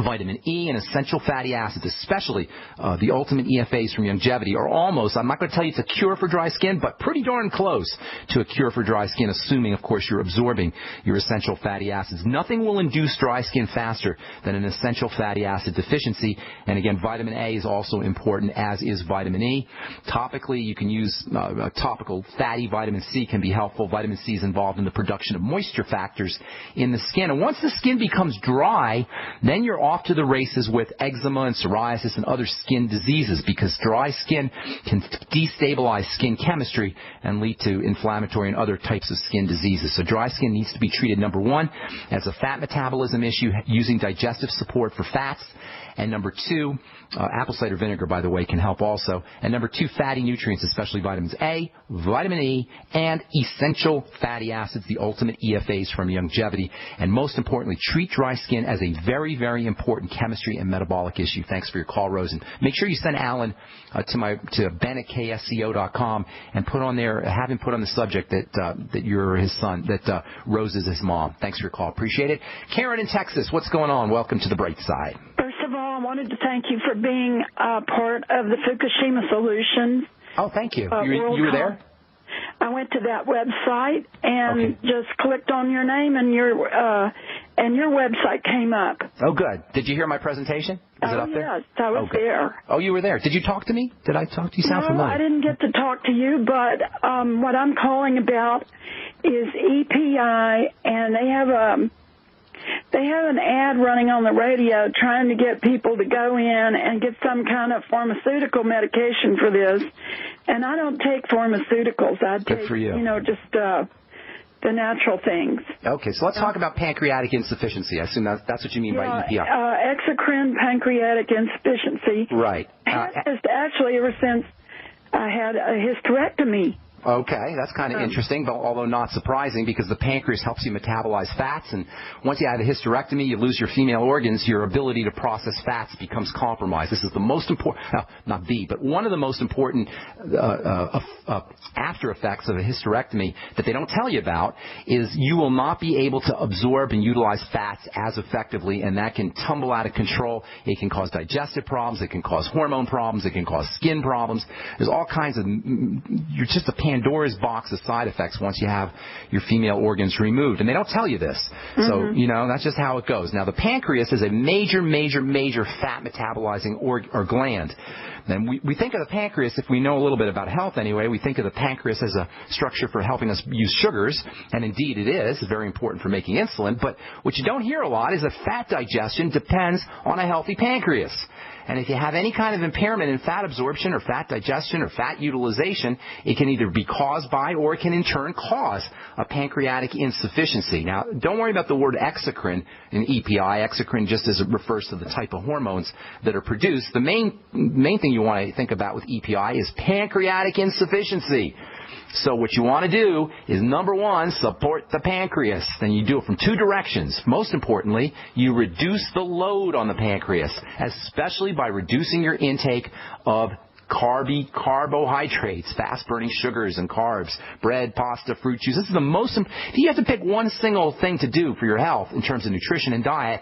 vitamin E, and essential fatty acids, especially the ultimate EFAs from Longevity, are almost, I'm not going to tell you it's a cure for dry skin, but pretty darn close to a cure for dry skin, assuming, of course, you're absorbing your essential fatty acids. Nothing will induce dry skin faster than an essential fatty acid deficiency. And again, vitamin A is also important, as is vitamin E. Topically, you can use topical fatty vitamin C can be helpful. Vitamin C is involved in the production of moisture factors in the skin. And once the skin becomes dry, then you're off to the races with eczema and psoriasis and other skin diseases, because dry skin can destabilize skin chemistry and lead to inflammatory and other types of skin diseases. So dry skin needs to be treated, number one, as a fat metabolism issue using digestive support for fats. And number two, apple cider vinegar, by the way, can help also. And number two, fatty nutrients, especially vitamins A, vitamin E, and essential fatty acids, the ultimate EFAs from Longevity. And most importantly, treat dry skin as a very, very important chemistry and metabolic issue. Thanks for your call, Rose. And make sure you send Alan to ben@ksco.com and put on there, have him put on the subject that you're his son, that Rose is his mom. Thanks for your call. Appreciate it. Karen in Texas, what's going on? Welcome to the Bright Side. First of all, I wanted to thank you for being part of the Fukushima Solutions. Oh, thank you. You were there? I went to that website and just clicked on your name, and your website came up. Oh, good. Did you hear my presentation? Is it up there? Yes, I was there. Oh, you were there. Did you talk to me? Did I talk to you? Sound familiar? No, I didn't get to talk to you, but what I'm calling about is EPI, and they have an ad running on the radio trying to get people to go in and get some kind of pharmaceutical medication for this. And I don't take pharmaceuticals. I take, just the natural things. Okay, so let's talk about pancreatic insufficiency. I assume that's what you mean by EPI. Exocrine pancreatic insufficiency. Right. Just actually ever since I had a hysterectomy. Okay, that's kind of interesting, but although not surprising, because the pancreas helps you metabolize fats, and once you have a hysterectomy, you lose your female organs, your ability to process fats becomes compromised. This is the most important, but one of the most important after effects of a hysterectomy that they don't tell you about is you will not be able to absorb and utilize fats as effectively, and that can tumble out of control. It can cause digestive problems, it can cause hormone problems, it can cause skin problems. There's all kinds of, you're just a Pandora's box of side effects once you have your female organs removed. And they don't tell you this. So, that's just how it goes. Now, the pancreas is a major, major, major fat metabolizing or gland. And we think of the pancreas, if we know a little bit about health anyway, we think of the pancreas as a structure for helping us use sugars, and indeed it is. It's very important for making insulin. But what you don't hear a lot is that fat digestion depends on a healthy pancreas. And if you have any kind of impairment in fat absorption or fat digestion or fat utilization, it can either be caused by or it can in turn cause a pancreatic insufficiency. Now, don't worry about the word exocrine in EPI. Exocrine just as it refers to the type of hormones that are produced. The main thing you want to think about with EPI is pancreatic insufficiency. So what you want to do is, number one, support the pancreas. Then you do it from two directions. Most importantly, you reduce the load on the pancreas, especially by reducing your intake of carbohydrates, fast-burning sugars and carbs, bread, pasta, fruit juice. This is the most, if you have to pick one single thing to do for your health in terms of nutrition and diet,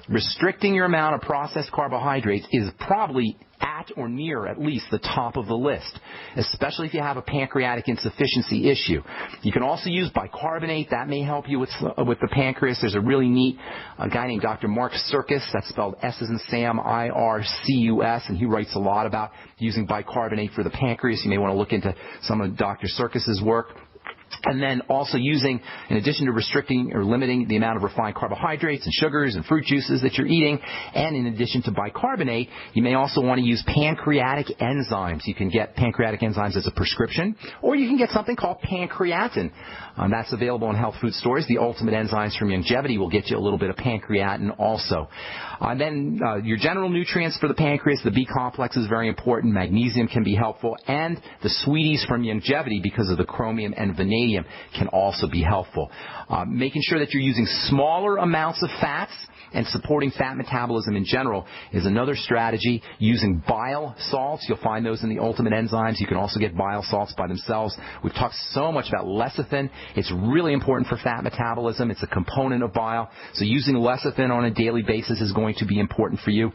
restricting your amount of processed carbohydrates is probably at or near at least the top of the list, especially if you have a pancreatic insufficiency issue. You can also use bicarbonate. That may help you with the pancreas. There's a really neat guy named Dr. Mark Circus. That's spelled S as in Sam, I-R-C-U-S, and he writes a lot about using bicarbonate for the pancreas. You may want to look into some of Dr. Circus's work. And then also using, in addition to restricting or limiting the amount of refined carbohydrates and sugars and fruit juices that you're eating, and in addition to bicarbonate, you may also want to use pancreatic enzymes. You can get pancreatic enzymes as a prescription, or you can get something called pancreatin. That's available in health food stores. The Ultimate Enzymes from Youngevity will get you a little bit of pancreatin also. And then your general nutrients for the pancreas, the B complex is very important. Magnesium can be helpful. And the sweeties from Youngevity, because of the chromium and vanadium, can also be helpful. Making sure that you're using smaller amounts of fats and supporting fat metabolism in general is another strategy. Using bile salts, you'll find those in the Ultimate Enzymes. You can also get bile salts by themselves. We've talked so much about lecithin. It's really important for fat metabolism. It's a component of bile. So using lecithin on a daily basis is going to be important for you.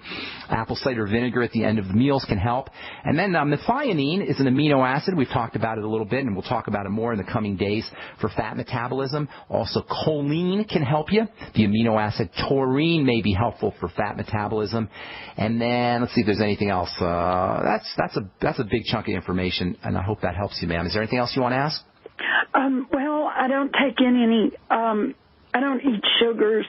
Apple cider vinegar at the end of the meals can help. And then methionine is an amino acid. We've talked about it a little bit, and we'll talk about it more in the coming days for fat metabolism. Also, choline can help you. The amino acid taurine may be helpful for fat metabolism. And then let's see if there's anything else. That's a big chunk of information, and I hope that helps you, ma'am. Is there anything else you want to ask? Well, I don't take in any. I don't eat sugars.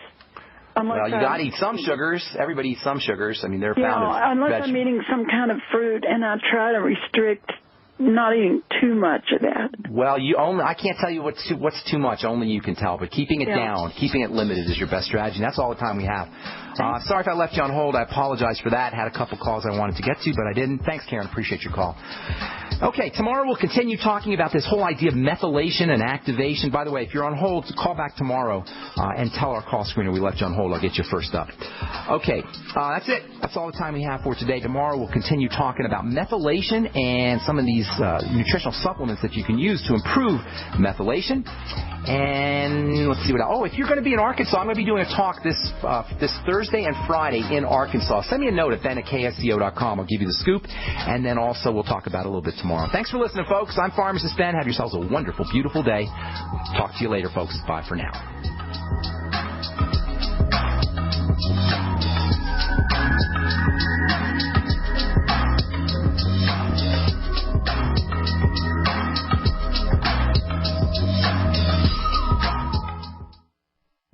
Well, you got to eat some sugars. Everybody eats some sugars. I mean, they're found in unless I'm eating some kind of fruit, and I try to restrict not eating too much of that. Well, I can't tell you what's too much. Only you can tell. But keeping it down, keeping it limited is your best strategy. And that's all the time we have. Sorry if I left you on hold. I apologize for that. Had a couple calls I wanted to get to, but I didn't. Thanks, Karen. Appreciate your call. Okay, tomorrow we'll continue talking about this whole idea of methylation and activation. By the way, if you're on hold, call back tomorrow and tell our call screener we left you on hold. I'll get you first up. Okay, that's it. That's all the time we have for today. Tomorrow we'll continue talking about methylation and some of these nutritional supplements that you can use to improve methylation. And let's see what else. Oh, if you're going to be in Arkansas, I'm going to be doing a talk this Thursday and Friday in Arkansas. Send me a note at ben@ksco.com. I'll give you the scoop. And then also we'll talk about it a little bit tomorrow. Thanks for listening, folks. I'm Pharmacist Ben. Have yourselves a wonderful, beautiful day. Talk to you later, folks. Bye for now.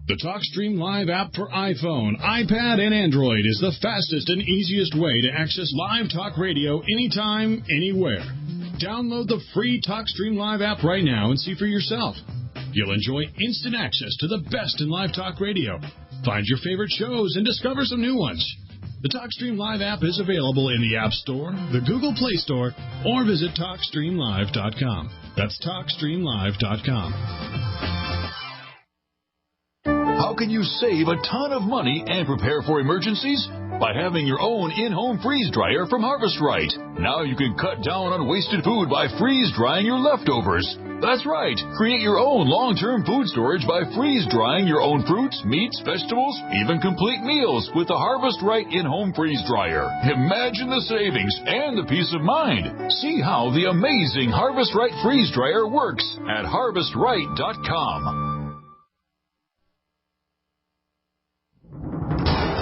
The TalkStream Live app for iPhone, iPad, and Android is the fastest and easiest way to access live talk radio anytime, anywhere. Download the free TalkStream Live app right now and see for yourself. You'll enjoy instant access to the best in live talk radio. Find your favorite shows and discover some new ones. The TalkStream Live app is available in the App Store, the Google Play Store, or visit TalkStreamLive.com. That's TalkStreamLive.com. How can you save a ton of money and prepare for emergencies? By having your own in-home freeze dryer from Harvest Right. Now you can cut down on wasted food by freeze drying your leftovers. That's right. Create your own long-term food storage by freeze drying your own fruits, meats, vegetables, even complete meals with the Harvest Right in-home freeze dryer. Imagine the savings and the peace of mind. See how the amazing Harvest Right freeze dryer works at harvestright.com.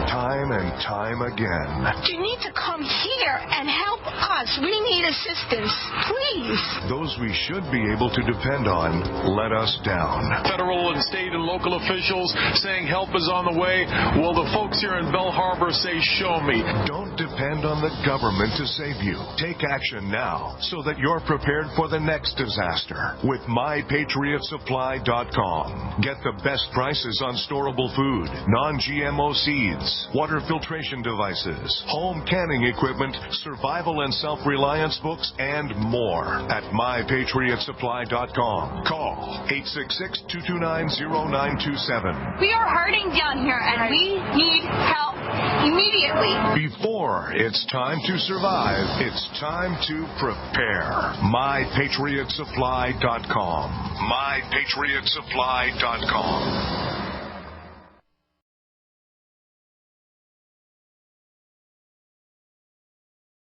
Time and time again. You need to come here and help us. We need assistance, please. Those we should be able to depend on let us down. Federal and state and local officials saying help is on the way. Well, the folks here in Belle Harbor say, show me. Don't depend on the government to save you. Take action now so that you're prepared for the next disaster with MyPatriotSupply.com. Get the best prices on storable food, non-GMO seeds, water filtration devices, home canning equipment, survival and self-reliance books, and more at MyPatriotSupply.com. Call 866-229-0927. We are hurting down here, and we need help immediately. Before it's time to survive, it's time to prepare. MyPatriotSupply.com. MyPatriotSupply.com.